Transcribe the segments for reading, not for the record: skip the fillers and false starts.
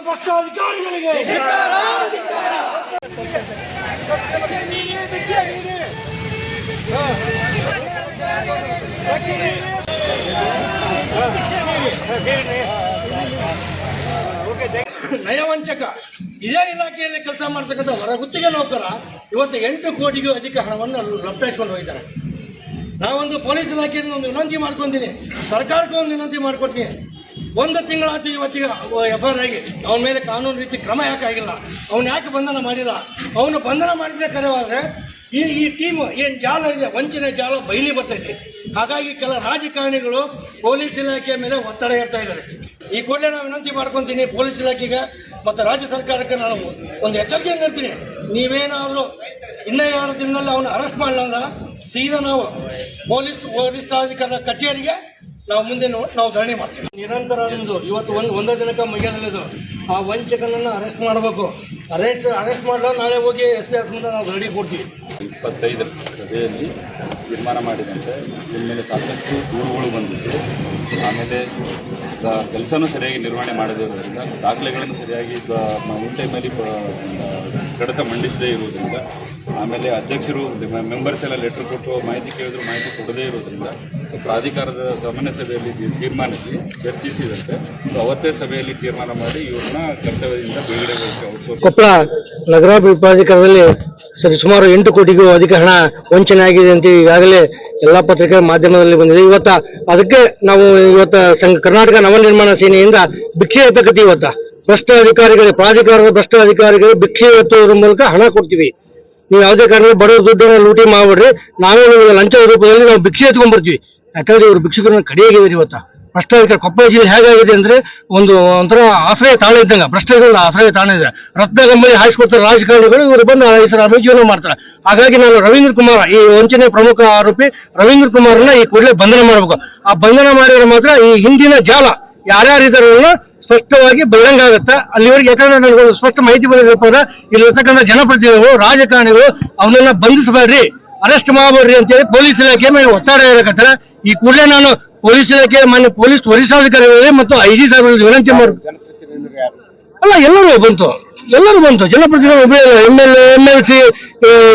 ಭ್ರಷ್ಟಾಧಿಕಾರಿಗಳಿಗೆ ನಯವಂಚಕ ಇದೇ ಇಲಾಖೆಯಲ್ಲಿ ಕೆಲಸ ಮಾಡ್ತಕ್ಕಂಥ ಹೊರಗುತ್ತಿಗೆ ನೌಕರ ಇವತ್ತು 8 ಕೋಟಿಗೂ ಅಧಿಕ ಹಣವನ್ನು ಲಪೇಟಿಸಿಕೊಂಡು ಹೋಗಿದ್ದಾರೆ. ನಾವೊಂದು ಪೊಲೀಸ್ ಇಲಾಖೆಯನ್ನು ಒಂದು ವಿನಂತಿ ಮಾಡ್ಕೊತೀನಿ, ಸರ್ಕಾರಕ್ಕೂ ಒಂದು ವಿನಂತಿ ಮಾಡ್ಕೊಡ್ತೀನಿ. 1 ತಿಂಗಳಾಯ್ತು ಇವತ್ತಿಗೆ FIR ಆಗಿ ಅವನ ಮೇಲೆ ಕಾನೂನು ರೀತಿ ಕ್ರಮ ಯಾಕೆ ಆಗಿಲ್ಲ? ಅವನು ಯಾಕೆ ಬಂಧನ ಮಾಡಿಲ್ಲ? ಅವನು ಬಂಧನ ಮಾಡಿದ್ರೆ ಕರೆವಾದರೆ ಈ ಟೀಮ್ ಏನು ಜಾಲ ಇದೆ, ವಂಚನೆ ಜಾಲ ಬಯಲಿ ಬರ್ತೈತೆ. ಹಾಗಾಗಿ ಕೆಲ ರಾಜಕಾರಣಿಗಳು ಪೊಲೀಸ್ ಇಲಾಖೆಯ ಮೇಲೆ ಒತ್ತಡ ಇರ್ತಾ ಇದ್ದಾರೆ. ಈ ಕೂಡಲೇ ನಾವು ವಿನಂತಿ ಮಾಡ್ಕೊತೀನಿ ಪೊಲೀಸ್ ಇಲಾಖೆಗೆ ಮತ್ತು ರಾಜ್ಯ ಸರ್ಕಾರಕ್ಕೆ ನಾನು ಒಂದು ಎಚ್ಚರಿಕೆ ನೀಡ್ತೀನಿ. ನೀವೇನಾದರೂ ಇನ್ನೂ 2 ದಿನದಲ್ಲಿ ಅವನು ಅರೆಸ್ಟ್ ಮಾಡಲ್ಲ, ಸೀದಾ ನಾವು ಪೊಲೀಸ್ ವರಿಷ್ಠಾಧಿಕಾರಿ ಕಚೇರಿಗೆ ನಾವು ಮುಂದೆ ನಾವು ಧರಣಿ ಮಾಡ್ತೀವಿ. ನಿರಂತರ ನಿಮ್ಮದು ಇವತ್ತು ಒಂದೇ ದಿನಕ್ಕೆ ಮುಗಿಯೋದಿಲ್ಲದು. ಆ ವಂಚಕನನ್ನು ಅರೆಸ್ಟ್ ಮಾಡಬೇಕು. ಅರೆಸ್ಟ್ ಮಾಡಲ್ಲ, ನಾಳೆ ಹೋಗಿ SP ಮುಂದೆ ನಾವು ಧರಣಿ ಕೊಡ್ತೀವಿ. 25ರ ಸಭೆಯಲ್ಲಿ ತೀರ್ಮಾನ ಮಾಡಿದಂತೆ ನಿಮ್ಮ ಮೇಲೆ ಸಾಕಷ್ಟು ದೂರುಗಳು ಬಂದಿದ್ದು, ಆಮೇಲೆ ಕೆಲಸನೂ ಸರಿಯಾಗಿ ನಿರ್ವಹಣೆ ಮಾಡದಿರೋದ್ರಿಂದ, ದಾಖಲೆಗಳನ್ನು ಸರಿಯಾಗಿ ಇನ್ ಟೈಮಲ್ಲಿ ಕಡತ ಮಂಡಿಸದೇ ಇರುವುದರಿಂದ, ಆಮೇಲೆ ಅಧ್ಯಕ್ಷರು ಮೆಂಬರ್ಸ್ ಎಲ್ಲ ಲೆಟರ್ ಕೊಟ್ಟು ಮಾಹಿತಿ ಕೇಳಿದ್ರು ಮಾಹಿತಿ ಕೊಡದೇ ಇರೋದ್ರಿಂದ ಪ್ರಾಧಿಕಾರದ ಸಾಮಾನ್ಯ ಸಭೆಯಲ್ಲಿ ತೀರ್ಮಾನಿಸಿ ಚರ್ಚಿಸಿದಂತೆ ಅವತ್ತೇ ಸಭೆಯಲ್ಲಿ ತೀರ್ಮಾನ ಮಾಡಿ ಇವ್ರನ್ನ ಕರ್ತವ್ಯದಿಂದ ಬಿಡುಗಡೆಗೊಳಿಸಿ ಕೊಪ್ಪಳ ನಗರಾಭಿವೃದ್ಧಿ ಪ್ರಾಧಿಕಾರದಲ್ಲಿ ಸುಮಾರು 8 ಕೋಟಿಗೂ ಅಧಿಕ ಹಣ ವಂಚನೆ ಆಗಿದೆ ಅಂತ ಈಗಾಗಲೇ ಎಲ್ಲಾ ಪತ್ರಿಕಾ ಮಾಧ್ಯಮದಲ್ಲಿ ಬಂದಿದೆ. ಅದಕ್ಕೆ ನಾವು ಕರ್ನಾಟಕ ನವನಿರ್ಮಾಣ ಸೇನೆಯಿಂದ ಭಿಕ್ಷೆ ಎತ್ತಕತ್ತೀವಿ. ಭ್ರಷ್ಟ ಅಧಿಕಾರಿಗಳಿಗೆ, ಪ್ರಾಧಿಕಾರದ ಭ್ರಷ್ಟ ಅಧಿಕಾರಿಗಳಿಗೆ ಭಿಕ್ಷೆ ಎತ್ತುವುದರ ಮೂಲಕ ಹಣ ಕೊಡ್ತೀವಿ. ನೀವು ಯಾವುದೇ ಕಾರಣಕ್ಕೆ ಬಡವರ ದುಡ್ಡನ್ನು ಲೂಟಿ ಮಾಡ್ಬಿಡ್ರಿ, ನಾವೇ ನಿಮಗೆ ಲಂಚ ರೂಪದಲ್ಲಿ ನಾವು ಭಿಕ್ಷೆ ಎತ್ಕೊಂಡ್ಬರ್ತೀವಿ. ಯಾಕಂದ್ರೆ ಇವರು ಭಿಕ್ಷುಕರನ್ನ ಕಡಿಯಾಗಿದ್ದಾರೆ. ಭ್ರಷ್ಟಾಧಿಕಾರ ಕೊಪ್ಪಳ ಜಿಲ್ಲೆ ಹೇಗಾಗಿದೆ ಅಂದ್ರೆ ಒಂಥರ ಆಶ್ರಯ ತಾಣ ಇದ್ದಂಗ. ಭ್ರಷ್ಟಾಚಾರದ ಆಶ್ರಯ ತಾಣ ಇದೆ. ರತ್ನಗಂಬಳಿ ಹಾಯಿಸ್ಕೊಡ್ತಾರೆ ರಾಜಕಾರಣಿಗಳು, ಇವರು ಬಂದು ಹೆಸರು ಜೀವನ ಮಾಡ್ತಾರೆ. ಹಾಗಾಗಿ ನಾನು ರವೀಂದ್ರ ಕುಮಾರ್, ಈ ವಂಚನೆ ಪ್ರಮುಖ ಆರೋಪಿ ರವೀಂದ್ರ ಕುಮಾರ್ನ ಈ ಕೂಡಲೇ ಬಂಧನ ಮಾಡಬೇಕು. ಆ ಬಂಧನ ಮಾಡಿದ್ರೆ ಮಾತ್ರ ಈ ಹಿಂದಿನ ಜಾಲ ಯಾರ್ಯಾರಿದ್ದಾರನ್ನ ಸ್ಪಷ್ಟವಾಗಿ ಬಹಿರಂಗ ಆಗುತ್ತೆ. ಅಲ್ಲಿವರೆಗೆ ಯಾಕಂದ್ರೆ ನನಗೆ ಸ್ಪಷ್ಟ ಮಾಹಿತಿ ಬಂದಿರಪ್ಪ, ಇಲ್ಲಿರ್ತಕ್ಕಂಥ ಜನಪ್ರತಿನಿಧಿಗಳು, ರಾಜಕಾರಣಿಗಳು ಅವನ್ನೆಲ್ಲ ಬಂಧಿಸಬೇಡ್ರಿ, ಅರೆಸ್ಟ್ ಮಾಡಬೇಡ್ರಿ ಅಂತೇಳಿ ಪೊಲೀಸ್ ಇಲಾಖೆ ಮೇಲೆ ಒತ್ತಡ ಇರಕತ್ತಾರೆ. ಈ ಕೂಡಲೇ ನಾನು ಪೊಲೀಸ್ ಇಲಾಖೆ ಮಾನ್ಯ ಪೊಲೀಸ್ ವರಿಷ್ಠಾಧಿಕಾರಿಗಳಿಗೆ ಮತ್ತು IG ಸಾಹೇಬರಿಗೆ ವಿನಂತಿ ಮಾಡಿ. ಅಲ್ಲ, ಎಲ್ಲರೂ ಬಂತು ಜನಪ್ರತಿನಿಧಿಗಳು, MLA, MLC,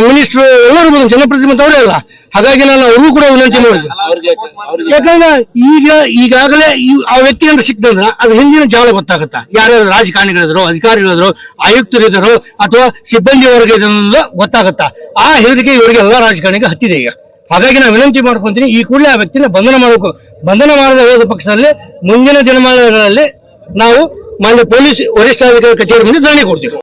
ಮಿನಿಸ್ಟರ್ ಎಲ್ಲರೂ ಬಂದು ಜನಪ್ರತಿನಿಧಿ ಅವರೇ ಅಲ್ಲ. ಹಾಗಾಗಿ ನಾನು ಅವ್ರಿಗೂ ಕೂಡ ವಿನಂತಿ ಮಾಡಿದ್ದೆ. ಯಾಕಂದ್ರೆ ಈಗಾಗಲೇ ಆ ವ್ಯಕ್ತಿ ಏನಾದ್ರು ಸಿಕ್ತಂದ್ರೆ ಅದು ಹಿಂದಿನ ಜಾಲ ಗೊತ್ತಾಗುತ್ತಾ, ಯಾರ್ಯಾರು ರಾಜಕಾರಣಿಗಳಿದ್ರು, ಅಧಿಕಾರಿಗಳಿದ್ರು, ಆಯುಕ್ತರಿದ್ರು ಅಥವಾ ಸಿಬ್ಬಂದಿ ವರ್ಗ ಇದೆ ಗೊತ್ತಾಗುತ್ತಾ. ಆ ಹೆದರಿಕೆ ಇವರಿಗೆ ಎಲ್ಲ ರಾಜಕಾರಣಿಗೆ ಹತ್ತಿದೆ ಈಗ. ಹಾಗಾಗಿ ನಾನು ವಿನಂತಿ ಮಾಡ್ಕೊಂತೀನಿ, ಈ ಕೂಡಲೇ ಆ ವ್ಯಕ್ತಿನ ಬಂಧನ ಮಾಡಬೇಕು. ಬಂಧನ ಮಾಡದ ಹೋದ ಪಕ್ಷದಲ್ಲಿ ಮುಂದಿನ ದಿನಮಾನಗಳಲ್ಲಿ ನಾವು ಮಾನ್ಯ ಪೊಲೀಸ್ ವರಿಷ್ಠಾಧಿಕಾರಿ ಕಚೇರಿ ಮುಂದೆ ಧರಣಿ ಕೊಡ್ತೀವಿ.